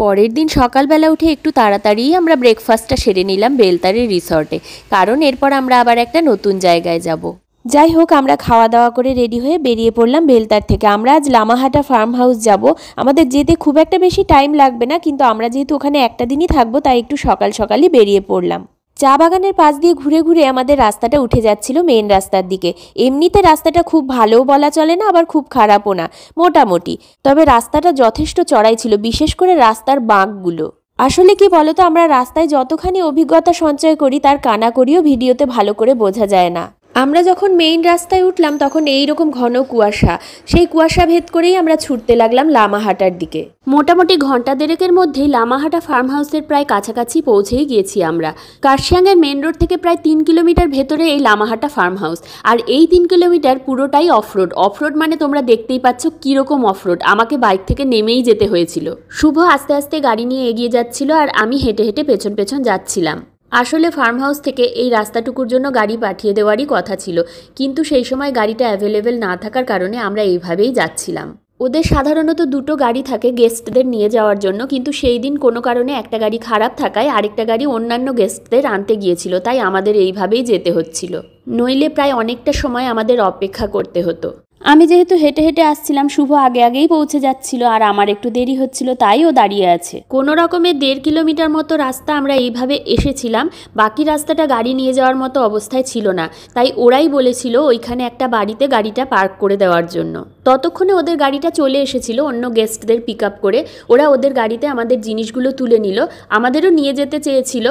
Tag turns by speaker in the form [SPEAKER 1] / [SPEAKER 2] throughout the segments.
[SPEAKER 1] পরের দিন সকালবেলা উঠে একটু তাড়াতাড়ি আমরা ব্রেকফাস্টটা সেরে নিলাম বেলতারের রিসর্টে, কারণ এরপর আমরা আবার একটা নতুন জায়গায় যাব। যাই হোক, আমরা খাওয়া দাওয়া করে রেডি হয়ে বেরিয়ে পড়লাম বেলতার থেকে। আমরা আজ লামাহাটা ফার্ম হাউস যাব। আমাদের যেতে খুব একটা বেশি টাইম লাগবে না, কিন্তু আমরা যেহেতু ওখানে একটা দিনই থাকবো তাই একটু সকাল সকালই বেরিয়ে পড়লাম। চা বাগানের পাশ দিয়ে ঘুরে ঘুরে আমাদের রাস্তাটা উঠে যাচ্ছিল মেন রাস্তার দিকে। এমনিতে রাস্তাটা খুব ভালোও বলা চলে না, আবার খুব খারাপও না, মোটামুটি। তবে রাস্তাটা যথেষ্ট চড়াই ছিল, বিশেষ করে রাস্তার বাঁকগুলো। আসলে কি বলতো, আমরা রাস্তায় যতখানি অভিজ্ঞতা সঞ্চয় করি তার কানাকড়িও ভিডিওতে ভালো করে বোঝা যায় না। আমরা যখন মেইন রাস্তায় উঠলাম তখন এইরকম ঘন কুয়াশা, সেই কুয়াশা ভেদ করেই আমরা ছুটতে লাগলাম লামাহাটার দিকে। মোটামুটি ঘন্টা দেড়েকের মধ্যেই লামাহাটা ফার্ম হাউসের প্রায় কাছাকাছি পৌঁছেই গিয়েছি আমরা। কার্শিয়াংয়ের মেন রোড থেকে প্রায় 3 কিলোমিটার ভেতরে এই লামাহাটা ফার্ম হাউস। আর এই 3 কিলোমিটার পুরোটাই অফরোড। অফরোড মানে তোমরা দেখতেই পাচ্ছ কীরকম অফরোড। আমাকে বাইক থেকে নেমেই যেতে হয়েছিল। শুভ আস্তে আস্তে গাড়ি নিয়ে এগিয়ে যাচ্ছিল আর আমি হেঁটে হেঁটে পেছন পেছন যাচ্ছিলাম। আসলে ফার্ম হাউস থেকে এই রাস্তাটুকুর জন্য গাড়ি পাঠিয়ে দেওয়ারই কথা ছিল, কিন্তু সেই সময় গাড়িটা অ্যাভেলেবেল না থাকার কারণে আমরা এইভাবেই যাচ্ছিলাম। ওদের সাধারণত 2টো গাড়ি থাকে গেস্টদের নিয়ে যাওয়ার জন্য, কিন্তু সেই দিন কোনো কারণে একটা গাড়ি খারাপ থাকায় আরেকটা গাড়ি অন্যান্য গেস্টদের আনতে গিয়েছিল, তাই আমাদের এইভাবেই যেতে হচ্ছিল। নইলে প্রায় অনেকটা সময় আমাদের অপেক্ষা করতে হতো। আমি যেহেতু হেঁটে হেঁটে আসছিলাম, শুভ আগে আগেই পৌঁছে যাচ্ছিল আর আমার একটু দেরি হচ্ছিল, তাই ও দাঁড়িয়ে আছে। কোনো রকমের 1.5 কিলোমিটার মতো রাস্তা আমরা এইভাবে এসেছিলাম। বাকি রাস্তাটা গাড়ি নিয়ে যাওয়ার মতো অবস্থায় ছিল না, তাই ওরাই বলেছিল ওইখানে একটা বাড়িতে গাড়িটা পার্ক করে দেওয়ার জন্য। ততক্ষণে ওদের গাড়িটা চলে এসেছিল অন্য গেস্টদের পিক আপ করে। ওরা ওদের গাড়িতে আমাদের জিনিসগুলো তুলে নিল। আমাদেরও নিয়ে যেতে চেয়েছিল,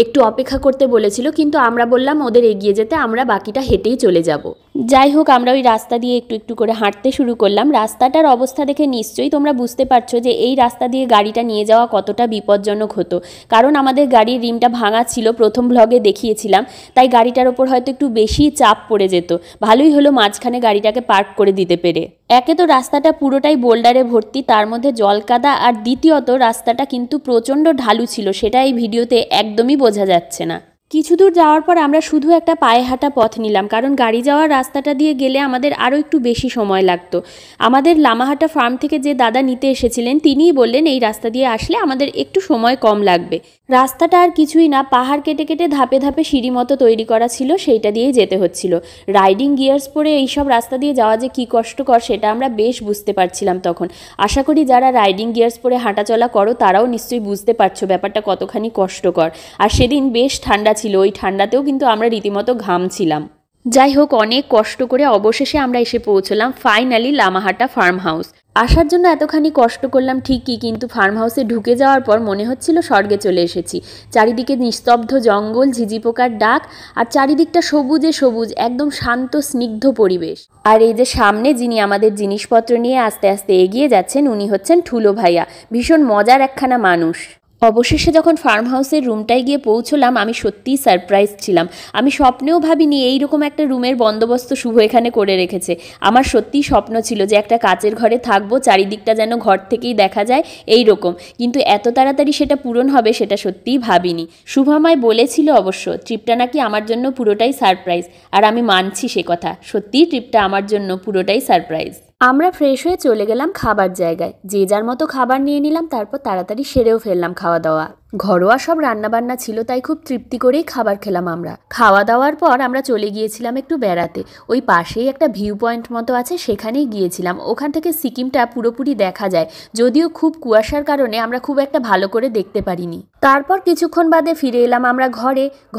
[SPEAKER 1] একটু অপেক্ষা করতে বলেছিল, কিন্তু আমরা বললাম ওদের এগিয়ে যেতে, আমরা বাকিটা হেঁটেই চলে যাব। যাই হোক, আমরা ওই রাস্তা দিয়ে একটু একটু করে হাঁটতে শুরু করলাম। রাস্তাটার অবস্থা দেখে নিশ্চয়ই তোমরা বুঝতে পারছো যে এই রাস্তা দিয়ে গাড়িটা নিয়ে যাওয়া কতটা বিপজ্জনক হতো, কারণ আমাদের গাড়ির রিমটা ভাঙা ছিল, প্রথম ব্লগে দেখিয়েছিলাম, তাই গাড়িটার ওপর হয়তো একটু বেশি চাপ পড়ে যেত। ভালোই হলো মাঝখানে গাড়িটাকে পার্ক করে দিতে পেরে। একে তো রাস্তাটা পুরোটাই বোল্ডারে ভর্তি, তার মধ্যে জলকাদা, আর দ্বিতীয়ত রাস্তাটা কিন্তু প্রচণ্ড ঢালু ছিল, সেটা এই ভিডিওতে একদমই বোঝা যাচ্ছে না। কিছু দূর যাওয়ার পর আমরা শুধু একটা পায়ে হাঁটা পথ নিলাম, কারণ গাড়ি যাওয়ার রাস্তাটা দিয়ে গেলে আমাদের আরও একটু বেশি সময় লাগতো। আমাদের লামাহাটা ফার্ম থেকে যে দাদা নিতে এসেছিলেন তিনিই বললেন এই রাস্তা দিয়ে আসলে আমাদের একটু সময় কম লাগবে। রাস্তাটা আর কিছুই না, পাহাড় কেটে কেটে ধাপে ধাপে সিঁড়ি মতো তৈরি করা ছিল, সেইটা দিয়েই যেতে হচ্ছিল। রাইডিং গিয়ার্স পরে এইসব রাস্তা দিয়ে যাওয়া যে কী কষ্টকর সেটা আমরা বেশ বুঝতে পারছিলাম তখন। আশা করি যারা রাইডিং গিয়ার্স পরে হাঁটাচলা করো তারাও নিশ্চয়ই বুঝতে পারছো ব্যাপারটা কতখানি কষ্টকর। আর সেদিন বেশ ঠান্ডা ছিল, ওই ঠান্ডাতেও কিন্তু আমরা রীতিমতো ঘামছিলাম। যাই হোক, অনেক কষ্ট করে অবশেষে আমরা এসে পৌঁছলাম ফাইনালি লামাহাটা ফার্ম হাউস। আসার জন্য এতখানি কষ্ট করলাম ঠিকই, কিন্তু ফার্ম হাউসে ঢুকে যাওয়ার পর মনে হচ্ছিল স্বর্গে চলে এসেছি। চারিদিকে নিস্তব্ধ জঙ্গল, ঝিঝি পোকার ডাক, আর চারিদিকটা সবুজে সবুজ, একদম শান্ত স্নিগ্ধ পরিবেশ। আর এই যে সামনে যিনি আমাদের জিনিসপত্র নিয়ে আস্তে আস্তে এগিয়ে যাচ্ছেন, উনি হচ্ছেন ঠুলো ভাইয়া, ভীষণ মজার একখানা মানুষ। অবশেষে যখন ফার্ম হাউসের রুমটায় গিয়ে পৌঁছলাম আমি সত্যিই সারপ্রাইজ ছিলাম। আমি স্বপ্নেও ভাবিনি এইরকম একটা রুমের বন্দোবস্ত শুভ এখানে করে রেখেছে। আমার সত্যিই স্বপ্ন ছিল যে একটা কাচের ঘরে থাকবো, চারিদিকটা যেন ঘর থেকেই দেখা যায় এই রকম, কিন্তু এত তাড়াতাড়ি সেটা পূরণ হবে সেটা সত্যিই ভাবিনি। শুভ আমায় বলেছিল অবশ্য ট্রিপটা নাকি আমার জন্য পুরোটাই সারপ্রাইজ, আর আমি মানছি সে কথা, সত্যিই ট্রিপটা আমার জন্য পুরোটাই সারপ্রাইজ। আমরা ফ্রেশ হয়ে চলে গেলাম খাবার জায়গায়, যে যার মতো খাবার নিয়ে নিলাম, তারপর তাড়াতাড়ি সেরেও ফেললাম খাওয়া দাওয়া। ঘরোয়া সব রান্নাবান্না ছিল, তাই খুব তৃপ্তি করেই খাবার খেলাম আমরা। খাওয়া দাওয়ার পর আমরা চলে গিয়েছিলাম একটু বেড়াতে। ওই পাশেই একটা ভিউ পয়েন্ট মতো আছে, সেখানেই গিয়েছিলাম। ওখান থেকে সিকিমটা পুরোপুরি দেখা যায়, যদিও খুব কুয়াশার কারণে আমরা খুব একটা ভালো করে দেখতে পারিনি। তারপর কিছুক্ষণ বাদে ফিরে এলাম আমরা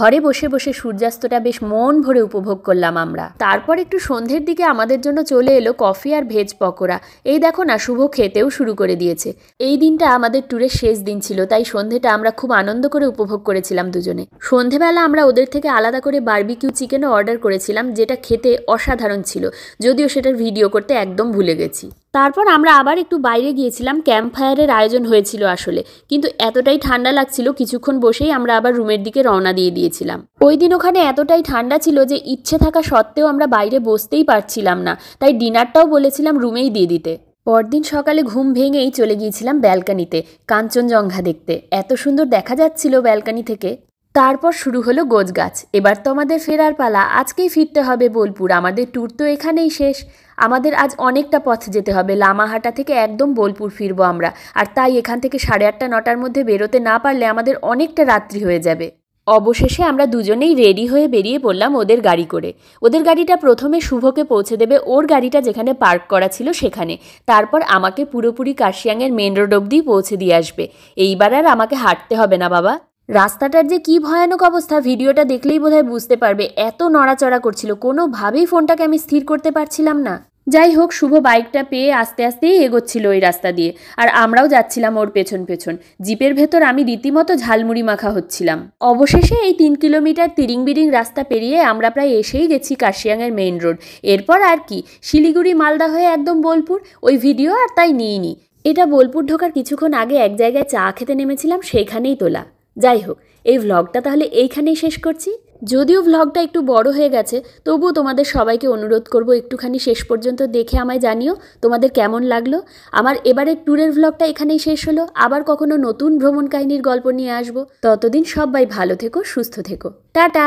[SPEAKER 1] ঘরে বসে বসে সূর্যাস্তটা বেশ মন ভরে উপভোগ করলাম আমরা। তারপর একটু সন্ধ্যের দিকে আমাদের জন্য চলে এলো কফি আর ভেজ পকোড়া। এই দেখো না, শুভ খেতেও শুরু করে দিয়েছে। এই দিনটা আমাদের ট্যুরের শেষ দিন ছিল, তাই সন্ধ্যেটা আমরা খুব আনন্দ করে উপভোগ করেছিলাম দুজনে। সন্ধেবেলা আমরা ওদের থেকে আলাদা করে বারবিকিউ চিকেনও অর্ডার করেছিলাম, যেটা খেতে অসাধারণ ছিল, যদিও সেটার ভিডিও করতে একদম ভুলে গেছি। তারপর আমরা আবার একটু বাইরে গিয়েছিলাম, ক্যাম্প ফায়ারের আয়োজন হয়েছিল আসলে, কিন্তু এতটাই ঠান্ডা লাগছিল কিছুক্ষণ বসেই আমরা আবার রুমের দিকে রওনা দিয়ে দিয়েছিলাম। ওই দিন ওখানে এতটাই ঠান্ডা ছিল যে ইচ্ছে থাকা সত্ত্বেও আমরা বাইরে বসতেই পারছিলাম না, তাই ডিনারটাও বলেছিলাম রুমেই দিয়ে দিতে। পরদিন সকালে ঘুম ভেঙেই চলে গিয়েছিলাম ব্যালকানিতে কাঞ্চনজঙ্ঘা দেখতে। এত সুন্দর দেখা যাচ্ছিল ব্যালকানি থেকে। তারপর শুরু হলো গোছগাছ। এবার তো আমাদের ফেরার পালা, আজকেই ফিরতে হবে বোলপুর। আমাদের ট্যুর তো এখানেই শেষ। আমাদের আজ অনেকটা পথ যেতে হবে, লামাহাটা থেকে একদম বোলপুর ফিরবো আমরা। আর তাই এখান থেকে 8:30 9টার মধ্যে বেরোতে না পারলে আমাদের অনেকটা রাত্রি হয়ে যাবে। অবশেষে আমরা দুজনেই রেডি হয়ে বেরিয়ে পড়লাম ওদের গাড়ি করে। ওদের গাড়িটা প্রথমে শুভকে পৌঁছে দেবে ওর গাড়িটা যেখানে পার্ক করা ছিল সেখানে, তারপর আমাকে পুরোপুরি কার্শিয়াংয়ের মেন রোড অবধি পৌঁছে দিয়ে আসবে। এইবার আর আমাকে হাঁটতে হবে না বাবা। রাস্তাটার যে কি ভয়ানক অবস্থা ভিডিওটা দেখলেই বোধহয় বুঝতে পারবে। এত নড়াচড়া করছিল, কোনোভাবেই ফোনটাকে আমি স্থির করতে পারছিলাম না। যাই হোক, শুভ বাইকটা পেয়ে আস্তে আস্তেই এগোচ্ছিল ওই রাস্তা দিয়ে, আর আমরাও যাচ্ছিলাম ওর পেছন পেছন। জিপের ভেতর আমি রীতিমতো ঝালমুড়ি মাখা হচ্ছিলাম। অবশেষে এই 3 কিলোমিটার তিরিং বিরিং রাস্তা পেরিয়ে আমরা প্রায় এসেই গেছি কার্শিয়াংয়ের মেইন রোড। এরপর আর কি, শিলিগুড়ি মালদা হয়ে একদম বোলপুর। ওই ভিডিও আর তাই নিইনি। এটা বোলপুর ঢোকার কিছুক্ষণ আগে এক জায়গায় চা খেতে নেমেছিলাম, সেইখানেই তোলা। যাই হোক, এই ভ্লগটা তাহলে এইখানেই শেষ করছি। যদিও ভ্লগটা একটু বড় হয়ে গেছে, তবুও তোমাদের সবাইকে অনুরোধ করব একটুখানি শেষ পর্যন্ত দেখে আমায় জানিও তোমাদের কেমন লাগলো। আমার এবারের ট্যুরের ভ্লগটা এখানেই শেষ হলো। আবার কখনো নতুন ভ্রমণ কাহিনীর গল্প নিয়ে আসবো। ততদিন সবাই ভালো থেকো, সুস্থ থেকো। টাটা।